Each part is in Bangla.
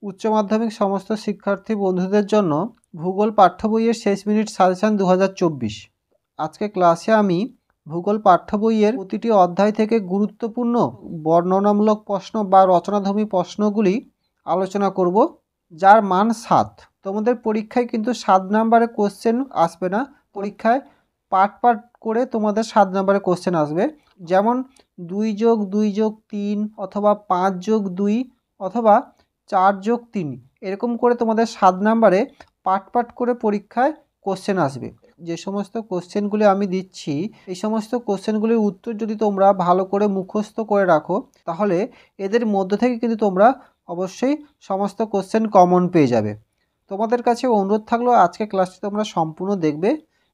উচ্চ মাধ্যমিক সমস্ত শিক্ষার্থী বন্ধুদের জন্য ভূগোল পাঠ্য বইয়ের শেষ মিনিট সাজেশন 2024। আজকে ক্লাসে আমি ভূগোল পাঠ্য বইয়ের প্রতিটি অধ্যায় থেকে গুরুত্বপূর্ণ বর্ণনামূলক প্রশ্ন বা রচনাধর্মী প্রশ্নগুলি আলোচনা করব, যার মান 7। তোমাদের পরীক্ষায় কিন্তু 7 নম্বরে কোশ্চেন আসবে না, পরীক্ষায় পার্ট পার্ট করে তোমাদের 7 নম্বরে কোশ্চেন আসবে। যেমন 2+2+3 অথবা 5+2 অথবা 4+3 এরকম করে তোমাদের 7 নম্বরে পার্ট পার্ট করে পরীক্ষায় কোশ্চেন আসবে। যে সমস্ত কোশ্চেনগুলি আমি দিচ্ছি, এই সমস্ত কোশ্চেনগুলির উত্তর যদি তোমরা ভালো করে মুখস্থ করে রাখো, তাহলে এদের মধ্য থেকে কিন্তু তোমরা অবশ্যই সমস্ত কোশ্চেন কমন পেয়ে যাবে। তোমাদের কাছে অনুরোধ থাকলো আজকে ক্লাসটি তোমরা সম্পূর্ণ দেখবে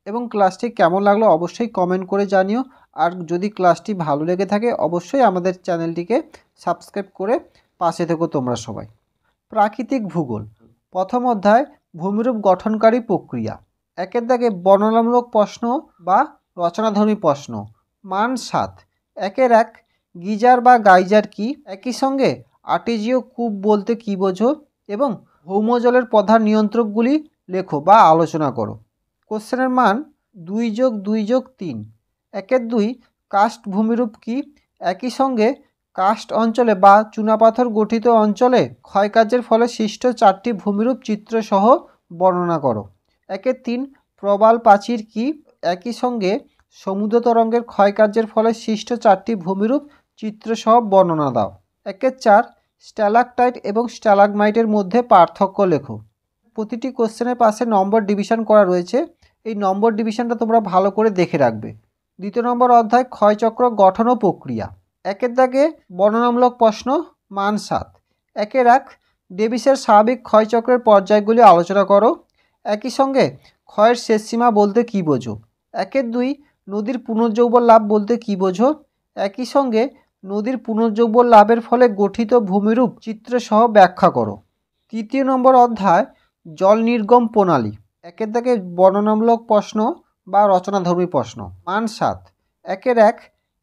এবং ক্লাসটি কেমন লাগলো অবশ্যই কমেন্ট করে জানিও। আর যদি ক্লাসটি ভালো লেগে থাকে অবশ্যই আমাদের চ্যানেলটিকে সাবস্ক্রাইব করে পাশে থেকো তোমরা সবাই। প্রাকৃতিক ভূগোল, প্রথম অধ্যায় ভূমিরূপ গঠনকারী প্রক্রিয়া। একের দাগে বর্ণনামূলক প্রশ্ন বা রচনাধর্মী প্রশ্ন, মান 7। একের 1, গিজার বা গাইজার কি? একই সঙ্গে আর্টেজীয় কূপ বলতে কী বোঝো এবং ভৌমজলের প্রধান নিয়ন্ত্রকগুলি লেখো বা আলোচনা করো। কোশ্চেনের মান 2+2+3। একের 2, কাস্ট ভূমিরূপ কি? একই সঙ্গে কাস্ট অঞ্চলে বা চুনাপাথর গঠিত অঞ্চলে ক্ষয়কার্যের ফলে সৃষ্ট 4টি ভূমিরূপ চিত্রসহ বর্ণনা করো। একের 3, প্রবাল প্রাচীর কি? একই সঙ্গে সমুদ্র তরঙ্গের ক্ষয়কার্যের ফলে সৃষ্ট 4টি ভূমিরূপ চিত্রসহ বর্ণনা দাও। একের 4, স্ট্যালাকটাইট এবং স্ট্যালাগমাইটের মধ্যে পার্থক্য লেখো। প্রতিটি কোশ্চেনের পাশে নম্বর ডিভিশন করা রয়েছে, এই নম্বর ডিভিশনটা তোমরা ভালো করে দেখে রাখবে। দ্বিতীয় নম্বর অধ্যায় ক্ষয়চক্র গঠন ও প্রক্রিয়া। একের দাগে বর্ণনামূলক প্রশ্ন, মান 7। একের 1, ডেভিসের স্বাভাবিক ক্ষয়চক্রের পর্যায়গুলি আলোচনা করো। একই সঙ্গে ক্ষয়ের শেষ সীমা বলতে কী বোঝো? একের 2, নদীর পুনর্যৌবন লাভ বলতে কী বোঝো? একই সঙ্গে নদীর পুনর্যৌবন লাভের ফলে গঠিত ভূমিরূপ চিত্রসহ ব্যাখ্যা করো। তৃতীয় নম্বর অধ্যায় জল নির্গম প্রণালী। একের দাগে বর্ণনামূলক প্রশ্ন বা রচনাধর্মী প্রশ্ন, মান 7। একের 1,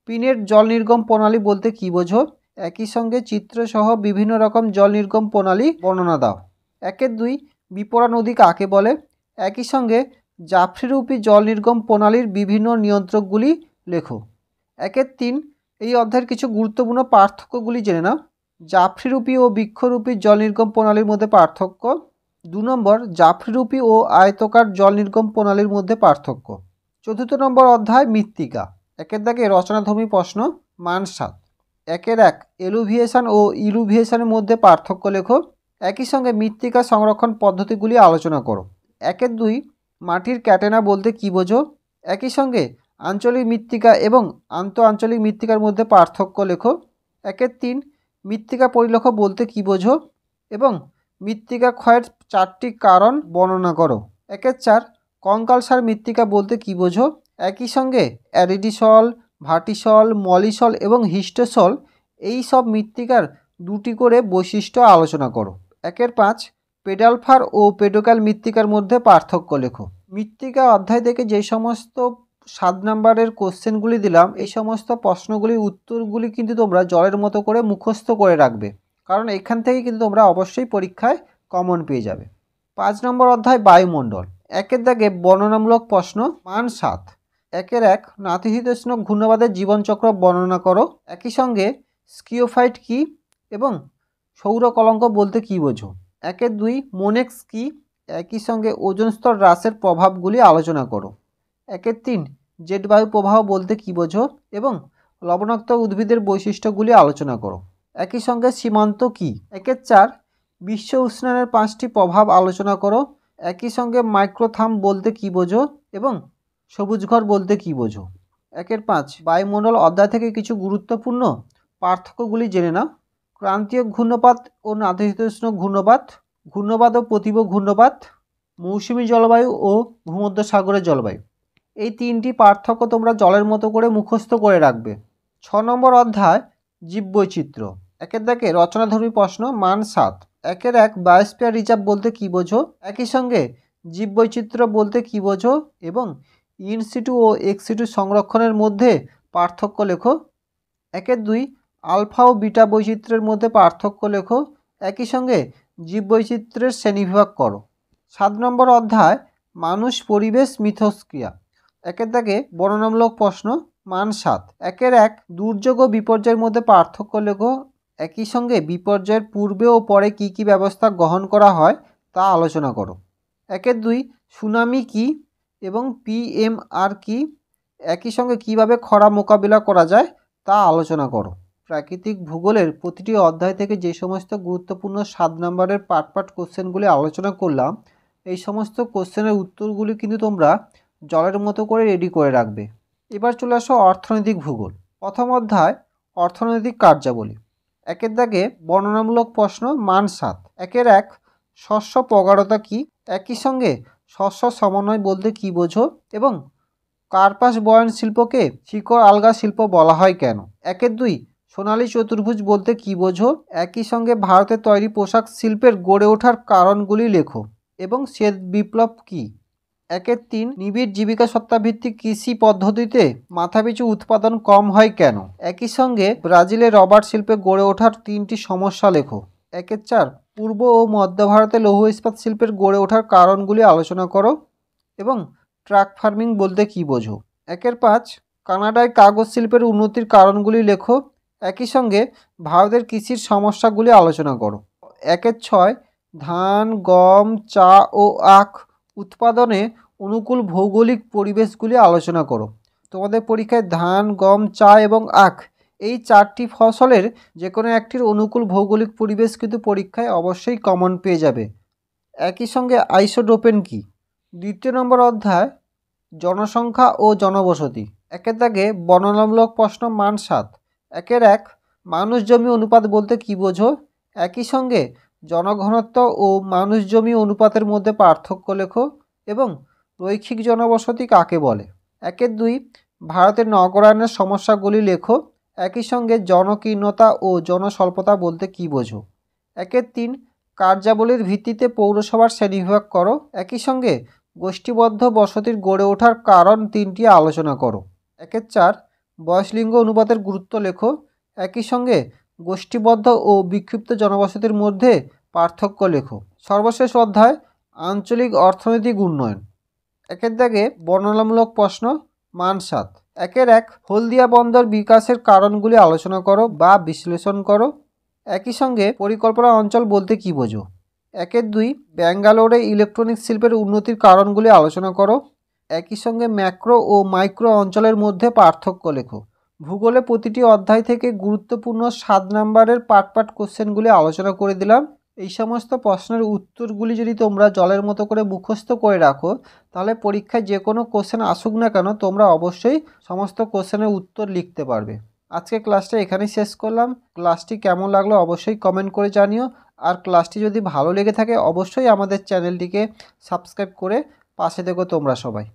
পিনের জল নির্গম প্রণালী বলতে কী বোঝো? একই সঙ্গে চিত্রসহ বিভিন্ন রকম জল নির্গম প্রণালী বর্ণনা দাও। একের 2, বিপরা নদী কাকে বলে? একই সঙ্গে জাফরিরূপী জল নির্গম প্রণালীর বিভিন্ন নিয়ন্ত্রকগুলি লেখো। একের 3, এই অধ্যায়ের কিছু গুরুত্বপূর্ণ পার্থক্যগুলি জেনে নাও। জাফরিরূপী ও বৃক্ষরূপী জল নির্গম প্রণালীর মধ্যে পার্থক্য। 2 নম্বর, জাফরিরূপী ও আয়তকার জল নির্গম প্রণালীর মধ্যে পার্থক্য। চতুর্থ নম্বর অধ্যায় মৃত্তিকা। একের দাগে রচনাধর্মী প্রশ্ন, মান 7। একের 1, এলুভিয়েশন ও ইলুভিয়েশনের মধ্যে পার্থক্য লেখো। একই সঙ্গে মৃত্তিকা সংরক্ষণ পদ্ধতিগুলি আলোচনা করো। একের 2, মাটির ক্যাটেনা বলতে কী বোঝো? একই সঙ্গে আঞ্চলিক মৃত্তিকা এবং আন্তঃআঞ্চলিক মৃত্তিকার মধ্যে পার্থক্য লেখো। একের 3, মৃত্তিকা পরিলক্ষ বলতে কী বোঝো এবং মৃত্তিকা ক্ষয়ের 4টি কারণ বর্ণনা করো। একের 4, কঙ্কালসার মৃত্তিকা বলতে কী বোঝো? একই সঙ্গে অ্যারিডিসল, ভার্টিসল, মলিসল এবং হিস্টোসল এই সব মৃত্তিকার 2টি করে বৈশিষ্ট্য আলোচনা করো। একের 5, পেডালফার ও পেডোক্যাল মৃত্তিকার মধ্যে পার্থক্য লেখো। মৃত্তিকা অধ্যায় থেকে যে সমস্ত 7 নম্বরের কোশ্চেনগুলি দিলাম, এই সমস্ত প্রশ্নগুলির উত্তরগুলি কিন্তু তোমরা জলের মতো করে মুখস্থ করে রাখবে, কারণ এখান থেকে কিন্তু তোমরা অবশ্যই পরীক্ষায় কমন পেয়ে যাবে। 5 নম্বর অধ্যায় বায়ুমণ্ডল। একের দাগে বর্ণনামূলক প্রশ্ন, মান 7। একের 1, নাতিশীতোষ্ণ ঘূর্ণবাদের জীবনচক্র বর্ণনা করো। একই সঙ্গে স্কিওফাইট কি এবং সৌর কলঙ্ক বলতে কী বোঝো? একের 2, মোনেক্স কি? একই সঙ্গে ওজোন স্তর হ্রাসের প্রভাবগুলি আলোচনা করো। একের 3, জেট বায়ু প্রবাহ বলতে কী বোঝো এবং লবণাক্ত উদ্ভিদের বৈশিষ্ট্যগুলি আলোচনা করো। একই সঙ্গে সীমান্ত কি? একের 4, বিশ্ব উষ্ণায়নের 5টি প্রভাব আলোচনা করো। একই সঙ্গে মাইক্রোথাম বলতে কী বোঝো এবং সবুজ ঘর বলতে কী বোঝো। একের 5, বায়ুমণ্ডল অধ্যায় থেকে কিছু গুরুত্বপূর্ণ পার্থক্যগুলি জেনে নাও। ক্রান্তীয় ঘূর্ণপাত ও নাতিশীতোষ্ণ ঘূর্ণপাত, ঘূর্ণপাত ও প্রতিভ ঘূর্ণপাত, মৌসুমী জলবায়ু ও ভূমধ্যসাগরের জলবায়ু, এই 3টি পার্থক্য তোমরা জলের মতো করে মুখস্থ করে রাখবে। 6 নম্বর অধ্যায় জীববৈচিত্র্য। একের দাগে রচনাধর্মী প্রশ্ন, মান 7। একের 1, বায়োস্ফিয়ার রিজার্ভ বলতে কী বোঝো? একই সঙ্গে জীববৈচিত্র্য বলতে কী বোঝো এবং ইনসিটু ও এক্সিটু সংরক্ষণের মধ্যে পার্থক্য লেখো। একের 2, আলফা ও বিটা বৈচিত্র্যের মধ্যে পার্থক্য লেখো। একই সঙ্গে জীববৈচিত্র্যের শ্রেণীবিভাগ করো। 7 নম্বর অধ্যায় মানুষ পরিবেশ মিথস্ক্রিয়া। একের দাগে বর্ণনামূলক প্রশ্ন মান 7। একের 1 দুর্যোগ ও বিপর্যয়ের মধ্যে পার্থক্য লেখো। একই সঙ্গে বিপর্যয়ের পূর্বে ও পরে কী কী ব্যবস্থা গ্রহণ করা হয় তা আলোচনা করো। একের 2 সুনামি কী এবং পিএমআর কী, একই সঙ্গে কীভাবে খরা মোকাবিলা করা যায় তা আলোচনা করো। প্রাকৃতিক ভূগোলের প্রতিটি অধ্যায় থেকে যে সমস্ত গুরুত্বপূর্ণ 7 নম্বরের পার্ট কোশ্চেনগুলি আলোচনা করলাম, এই সমস্ত কোশ্চেনের উত্তরগুলি কিন্তু তোমরা জলের মতো করে রেডি করে রাখবে। এবার চলে আসো অর্থনৈতিক ভূগোল। প্রথম অধ্যায় অর্থনৈতিক কার্যাবলী। একের দাগে বর্ণনামূলক প্রশ্ন মান 7। একের 1 শস্য প্রগাঢ়তা কী, একই সঙ্গে শস্য সমন্বয় বলতে কী বোঝো এবং কার্পাস বয়ন শিল্পকে শিকড় আলগা শিল্প বলা হয় কেন। একের 2 সোনালী চতুর্ভুজ বলতে কী বোঝো, একই সঙ্গে ভারতে তৈরি পোশাক শিল্পের গড়ে ওঠার কারণগুলি লেখো এবং শ্বেত বিপ্লব কী। একের 3 নিবিড় জীবিকা সত্তাভিত্তিক কৃষি পদ্ধতিতে মাথাপিছু উৎপাদন কম হয় কেন, একই সঙ্গে ব্রাজিলের রবার শিল্পে গড়ে ওঠার 3টি সমস্যা লেখো। একের 4 পূর্ব ও মধ্য ভারতে লৌহ ইস্পাত শিল্পের গড়ে ওঠার কারণগুলি আলোচনা করো এবং ট্রাক ফার্মিং বলতে কী বোঝো। একের 5 কানাডায় কাগজ শিল্পের উন্নতির কারণগুলি লেখো, একই সঙ্গে ভারতের কৃষির সমস্যাগুলি আলোচনা করো। একের 6 ধান, গম, চা ও আখ উৎপাদনে অনুকূল ভৌগোলিক পরিবেশগুলি আলোচনা করো। তোমাদের পরীক্ষায় ধান, গম, চা এবং আখ এই 4টি ফসলের যে কোনো একটির অনুকূল ভৌগোলিক পরিবেশ কিন্তু পরীক্ষায় অবশ্যই কমন পেয়ে যাবে। একই সঙ্গে আইসোটোপেন কী। দ্বিতীয় নম্বর অধ্যায় জনসংখ্যা ও জনবসতি। একের দাগে বর্ণনামূলক প্রশ্ন মান 7। একের 1 মানুষ জমি অনুপাত বলতে কী বোঝো, একই সঙ্গে জনঘনত্ব ও মানুষ জমি অনুপাতের মধ্যে পার্থক্য লেখো এবং রৈখিক জনবসতি কাকে বলে। একের 2 ভারতের নগরায়নের সমস্যাগুলি লেখো, একই সঙ্গে জনকীর্ণতা ও জনস্বল্পতা বলতে কী বোঝো। একের 3 কার্যাবলীর ভিত্তিতে পৌরসভার শ্রেণীবিভাগ করো, একই সঙ্গে গোষ্ঠীবদ্ধ বসতির গড়ে ওঠার কারণ 3টি আলোচনা করো। একের 4 বয়সলিঙ্গ অনুপাতের গুরুত্ব লেখো, একই সঙ্গে গোষ্ঠীবদ্ধ ও বিক্ষিপ্ত জনবসতির মধ্যে পার্থক্য লেখো। সর্বশেষ অধ্যায় আঞ্চলিক অর্থনৈতিক উন্নয়ন। একের দাগে বর্ণনামূলক প্রশ্ন মান 7। একের 1 হলদিয়া বন্দর বিকাশের কারণগুলি আলোচনা করো বা বিশ্লেষণ করো, একই সঙ্গে পরিকল্পনা অঞ্চল বলতে কী বোঝো। একের 2 ব্যাঙ্গালোরে ইলেকট্রনিক্স শিল্পের উন্নতির কারণগুলি আলোচনা করো, একই সঙ্গে ম্যাক্রো ও মাইক্রো অঞ্চলের মধ্যে পার্থক্য লেখো। ভূগোলে প্রতিটি অধ্যায় থেকে গুরুত্বপূর্ণ 7 নম্বরের পার্ট কোশ্চেনগুলি আলোচনা করে দিলাম। এই সমস্ত প্রশ্নের উত্তরগুলি যদি তোমরা জলের মতো করে মুখস্থ করে রাখো, তাহলে পরীক্ষায় যে কোনো কোশ্চেন আসুক না কেন তোমরা অবশ্যই সমস্ত কোশ্চেনের উত্তর লিখতে পারবে। আজকে ক্লাসটা এখানেই শেষ করলাম। ক্লাসটি কেমন লাগলো অবশ্যই কমেন্ট করে জানিও। আর ক্লাসটি যদি ভালো লেগে থাকে অবশ্যই আমাদের চ্যানেলটিকে সাবস্ক্রাইব করে পাশে থেকো তোমরা সবাই।